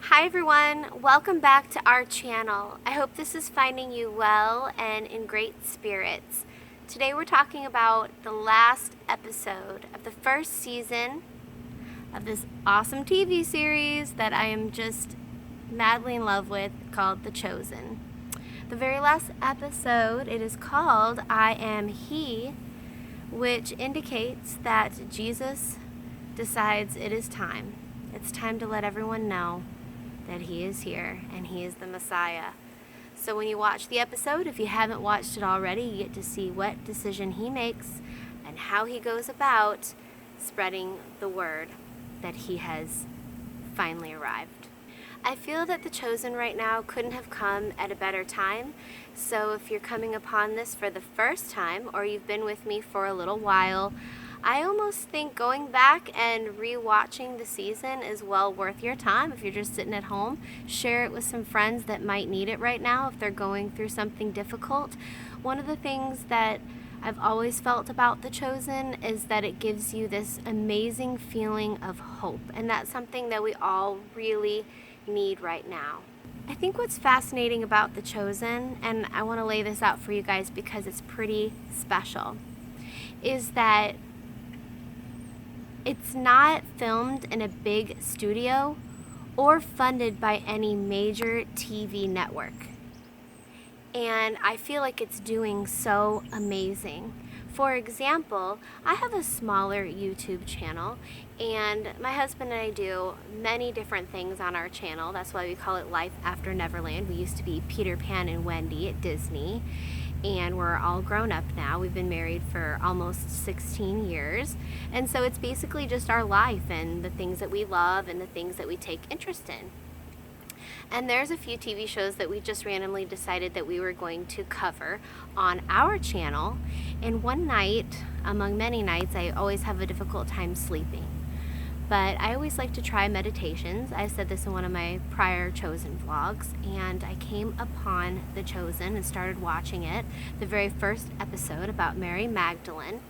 Hi everyone, welcome back to our channel. I hope this is finding you well and in great spirits. Today we're talking about the last episode of the first season of this awesome TV series that I am just madly in love with called The Chosen. The very last episode, it is called I Am He, which indicates that Jesus decides it is time. It's time to let everyone know that he is here and he is the Messiah. So when you watch the episode, if you haven't watched it already, you get to see what decision he makes and how he goes about spreading the word that he has finally arrived. I feel that The Chosen right now couldn't have come at a better time. So if you're coming upon this for the first time or you've been with me for a little while, I almost think going back and re-watching the season is well worth your time. If you're just sitting at home, share it with some friends that might need it right now if they're going through something difficult. One of the things that I've always felt about The Chosen is that it gives you this amazing feeling of hope, and that's something that we all really need right now. I think what's fascinating about The Chosen, and I want to lay this out for you guys because it's pretty special, is that it's not filmed in a big studio or funded by any major TV network. And I feel like it's doing so amazing. For example, I have a smaller YouTube channel, and my husband and I do many different things on our channel. That's why we call it Life After Neverland. We used to be Peter Pan and Wendy at Disney, and we're all grown up now. We've been married for almost 16 years, and so it's basically just our life and the things that we love and the things that we take interest in. And there's a few TV shows that we just randomly decided that we were going to cover on our channel. And one night, among many nights, I always have a difficult time sleeping. But I always like to try meditations. I said this in one of my prior Chosen vlogs, and I came upon The Chosen and started watching it, the very first episode about Mary Magdalene,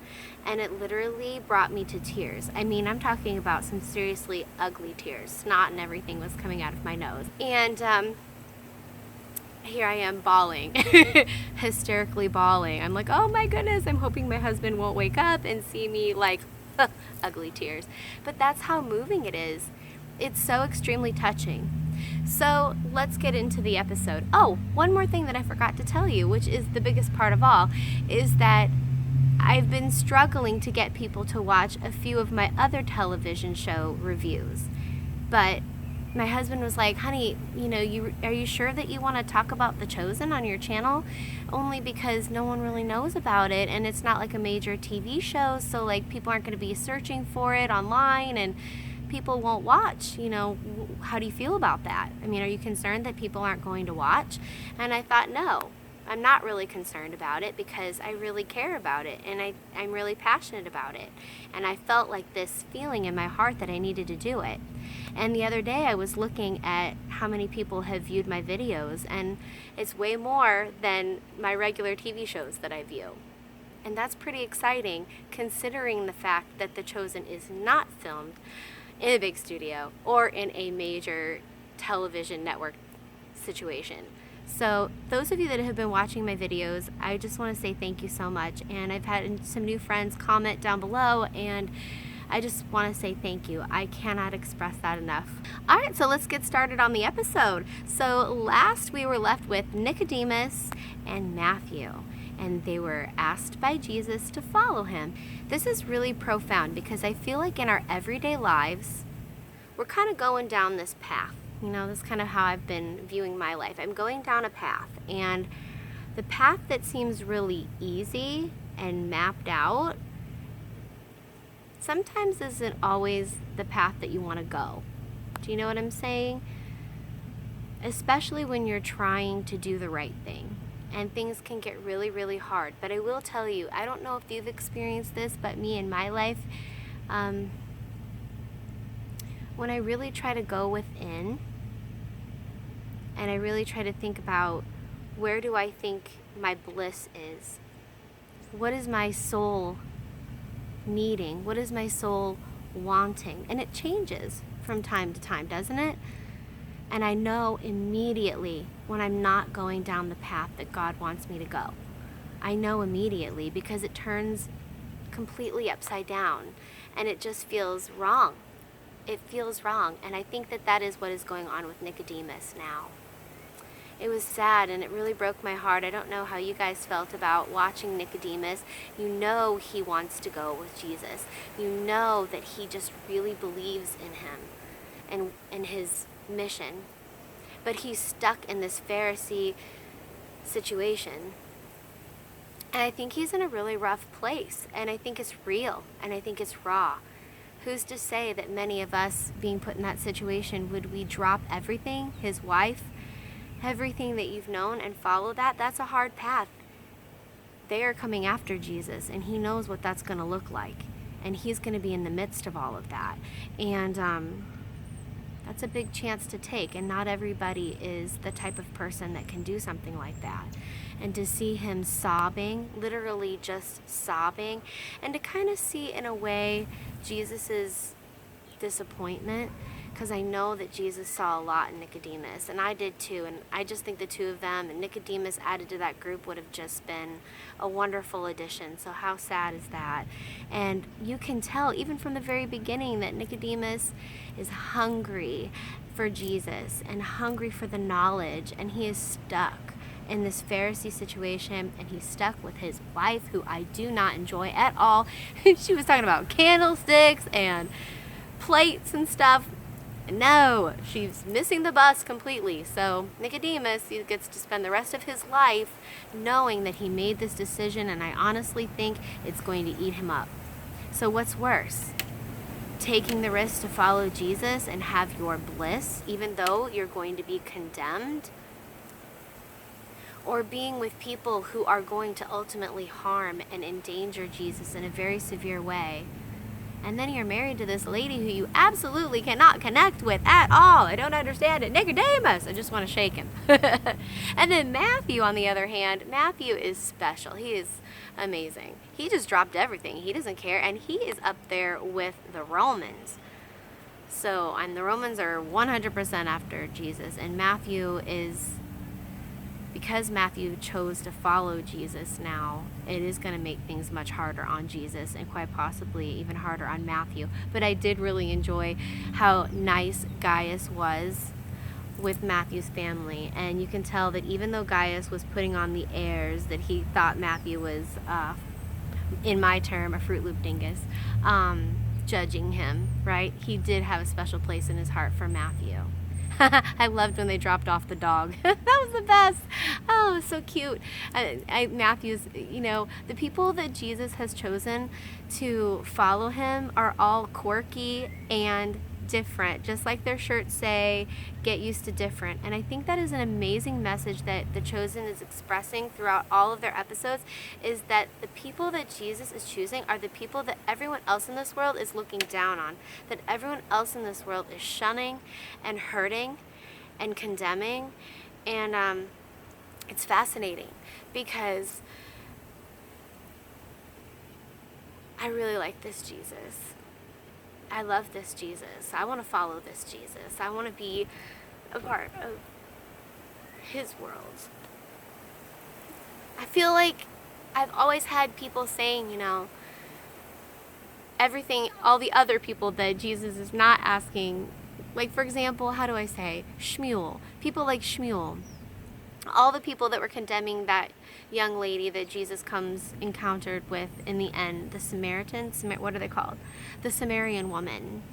and it literally brought me to tears. I mean, I'm talking about some seriously ugly tears. Snot and everything was coming out of my nose. And here I am bawling, hysterically bawling. I'm like, oh my goodness, I'm hoping my husband won't wake up and see me like ugly tears. But that's how moving it is. It's so extremely touching. So let's get into the episode. Oh, one more thing that I forgot to tell you, which is the biggest part of all, is that I've been struggling to get people to watch a few of my other television show reviews. But my husband was like, honey, are you sure that you want to talk about The Chosen on your channel? Only because no one really knows about it, and it's not like a major TV show, so like people aren't going to be searching for it online, and people won't watch. How do you feel about that? I mean, are you concerned that people aren't going to watch? And I thought, no, I'm not really concerned about it because I really care about it, and I'm really passionate about it. And I felt like this feeling in my heart that I needed to do it. And the other day I was looking at how many people have viewed my videos, and it's way more than my regular TV shows that I view. And that's pretty exciting considering the fact that The Chosen is not filmed in a big studio or in a major television network situation. So those of you that have been watching my videos, I just want to say thank you so much. And I've had some new friends comment down below, and I just want to say thank you. I cannot express that enough. All right, so let's get started on the episode. So last we were left with Nicodemus and Matthew, and they were asked by Jesus to follow him. This is really profound because I feel like in our everyday lives, we're kind of going down this path. This is kind of how I've been viewing my life. I'm going down a path, and the path that seems really easy and mapped out sometimes isn't always the path that you want to go. Do you know what I'm saying? Especially when you're trying to do the right thing, and things can get really, really hard. But I will tell you, I don't know if you've experienced this, but me in my life, when I really try to go within and I really try to think about where do I think my bliss is, what is my soul needing, what is my soul wanting, and it changes from time to time, doesn't it? And I know immediately when I'm not going down the path that God wants me to go. I know immediately because it turns completely upside down and it just feels wrong. It feels wrong. And I think that that is what is going on with Nicodemus now. It was sad and it really broke my heart. I don't know how you guys felt about watching Nicodemus. You know he wants to go with Jesus. You know that he just really believes in him and in his mission. But he's stuck in this Pharisee situation. And I think he's in a really rough place. And I think it's real. And I think it's raw. Who's to say that many of us being put in that situation, would we drop everything, his wife, everything that you've known, and follow that? That's a hard path. They are coming after Jesus, and he knows what that's going to look like. And he's going to be in the midst of all of that. And that's a big chance to take. And not everybody is the type of person that can do something like that. And to see him sobbing, literally just sobbing, and to kind of see in a way Jesus's disappointment, because I know that Jesus saw a lot in Nicodemus, and I did too, and I just think the two of them and Nicodemus added to that group would have just been a wonderful addition. So how sad is that? And you can tell even from the very beginning that Nicodemus is hungry for Jesus and hungry for the knowledge, and he is stuck in this Pharisee situation, and he's stuck with his wife, who I do not enjoy at all. She was talking about candlesticks and plates and stuff. No, she's missing the bus completely. So Nicodemus, he gets to spend the rest of his life knowing that he made this decision, and I honestly think it's going to eat him up. So what's worse? Taking the risk to follow Jesus and have your bliss, even though you're going to be condemned? Or being with people who are going to ultimately harm and endanger Jesus in a very severe way? And then you're married to this lady who you absolutely cannot connect with at all. I don't understand it. Nicodemus! I just want to shake him. And then Matthew, on the other hand, Matthew is special. He is amazing. He just dropped everything. He doesn't care. And he is up there with the Romans. So, and the Romans are 100% after Jesus. And Matthew is... because Matthew chose to follow Jesus now, it is going to make things much harder on Jesus, and quite possibly even harder on Matthew. But I did really enjoy how nice Gaius was with Matthew's family. And you can tell that even though Gaius was putting on the airs that he thought Matthew was, in my term, a Fruit Loop dingus, judging him, right? He did have a special place in his heart for Matthew. I loved when they dropped off the dog. That was the best. Oh, it was so cute. Matthew's, the people that Jesus has chosen to follow him are all quirky and different, just like their shirts say, "Get used to different." And I think that is an amazing message that The Chosen is expressing throughout all of their episodes, is that the people that Jesus is choosing are the people that everyone else in this world is looking down on, that everyone else in this world is shunning and hurting and condemning. And it's fascinating because I really like this Jesus. I love this Jesus. I want to follow this Jesus. I want to be a part of his world. I feel like I've always had people saying, everything, all the other people that Jesus is not asking, like, for example, how do I say, Shmuel. People like Shmuel. All the people that were condemning that young lady that Jesus comes encountered with in the end, the Samaritan, what are they called? The Samaritan woman.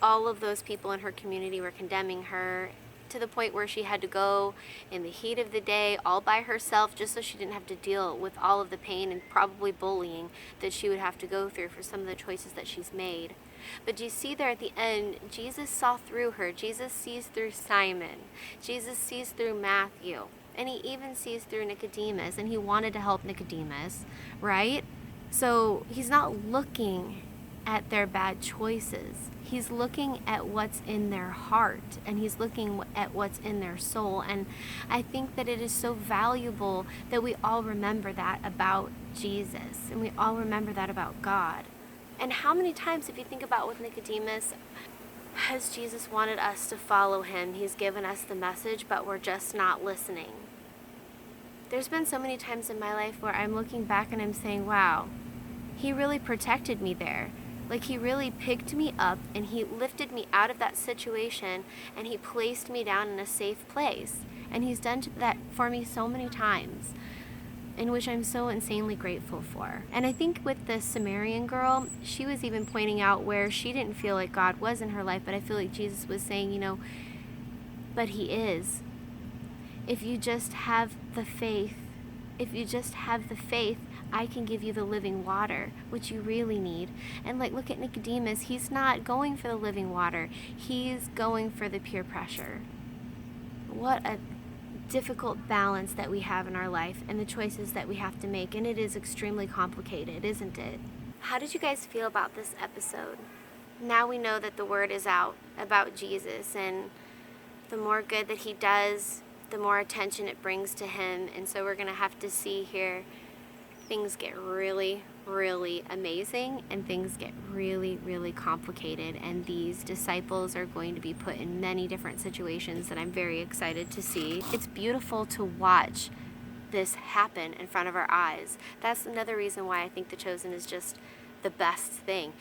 All of those people in her community were condemning her to the point where she had to go in the heat of the day all by herself just so she didn't have to deal with all of the pain and probably bullying that she would have to go through for some of the choices that she's made. But you see there at the end, Jesus saw through her. Jesus sees through Simon. Jesus sees through Matthew. And he even sees through Nicodemus. And he wanted to help Nicodemus, right? So he's not looking at their bad choices. He's looking at what's in their heart. And he's looking at what's in their soul. And I think that it is so valuable that we all remember that about Jesus. And we all remember that about God. And how many times, if you think about with Nicodemus, Has Jesus wanted us to follow him? He's given us the message, but we're just not listening. There's been so many times in my life where I'm looking back and I'm saying, wow, he really protected me there. Like, he really picked me up and he lifted me out of that situation and he placed me down in a safe place. And he's done that for me so many times, in which I'm so insanely grateful for. And I think with the Sumerian girl, she was even pointing out where she didn't feel like God was in her life, but I feel like Jesus was saying, but he is. If you just have the faith, I can give you the living water, which you really need. And look at Nicodemus. He's not going for the living water. He's going for the pure pressure. What a difficult balance that we have in our life and the choices that we have to make. And it is extremely complicated, isn't it? How did you guys feel about this episode? Now we know that the word is out about Jesus, and the more good that he does, the more attention it brings to him. And so we're going to have to see here things get really, really amazing and things get really, really complicated. And these disciples are going to be put in many different situations that I'm very excited to see. It's beautiful to watch this happen in front of our eyes. That's another reason why I think The Chosen is just the best thing.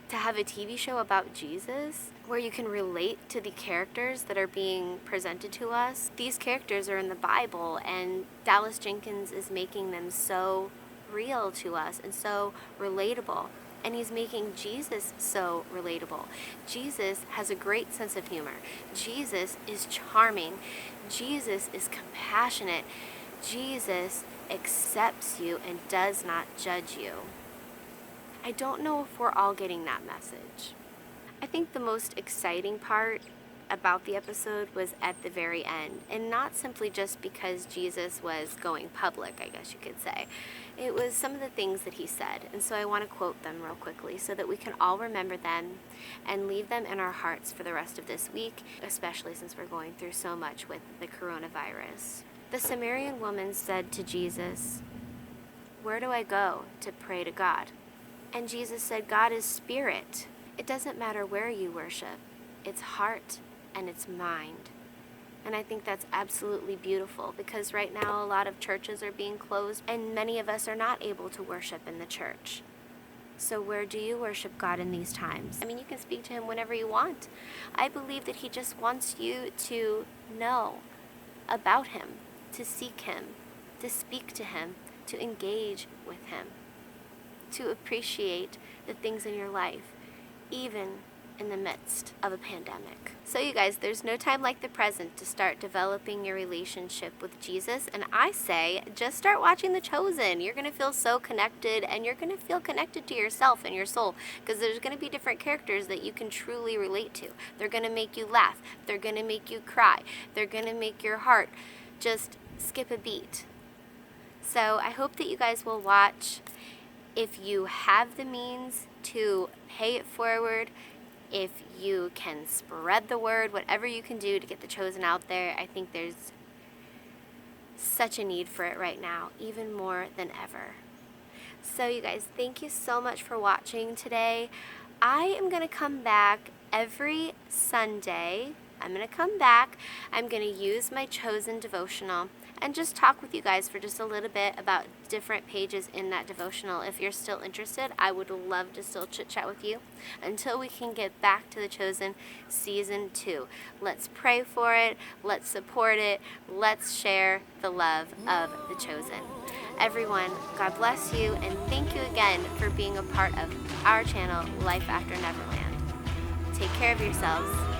To have a TV show about Jesus where you can relate to the characters that are being presented to us. These characters are in the Bible, and Dallas Jenkins is making them so real to us and so relatable. And he's making Jesus so relatable. Jesus has a great sense of humor. Jesus is charming. Jesus is compassionate. Jesus accepts you and does not judge you. I don't know if we're all getting that message. I think the most exciting part about the episode was at the very end, and not simply just because Jesus was going public, I guess you could say. It was some of the things that he said, and so I want to quote them real quickly so that we can all remember them and leave them in our hearts for the rest of this week, especially since we're going through so much with the coronavirus. The Sumerian woman said to Jesus, "Where do I go to pray to God?" And Jesus said, God is spirit. It doesn't matter where you worship. It's heart and it's mind. And I think that's absolutely beautiful, because right now a lot of churches are being closed and many of us are not able to worship in the church. So where do you worship God in these times? I mean, you can speak to him whenever you want. I believe that he just wants you to know about him, to seek him, to speak to him, to engage with him, to appreciate the things in your life, even in the midst of a pandemic. So you guys, there's no time like the present to start developing your relationship with Jesus. And I say, just start watching The Chosen. You're going to feel so connected, and you're going to feel connected to yourself and your soul, because there's going to be different characters that you can truly relate to. They're going to make you laugh. They're going to make you cry. They're going to make your heart just skip a beat. So I hope that you guys will watch. If you have the means to pay it forward, if you can spread the word, whatever you can do to get The Chosen out there, I think there's such a need for it right now, even more than ever. So you guys, thank you so much for watching today. I am going to come back every Sunday. I'm going to use my Chosen devotional and just talk with you guys for just a little bit about different pages in that devotional. If you're still interested, I would love to still chit chat with you until we can get back to The Chosen Season 2. Let's pray for it. Let's support it. Let's share the love of The Chosen. Everyone, God bless you, and thank you again for being a part of our channel, Life After Neverland. Take care of yourselves.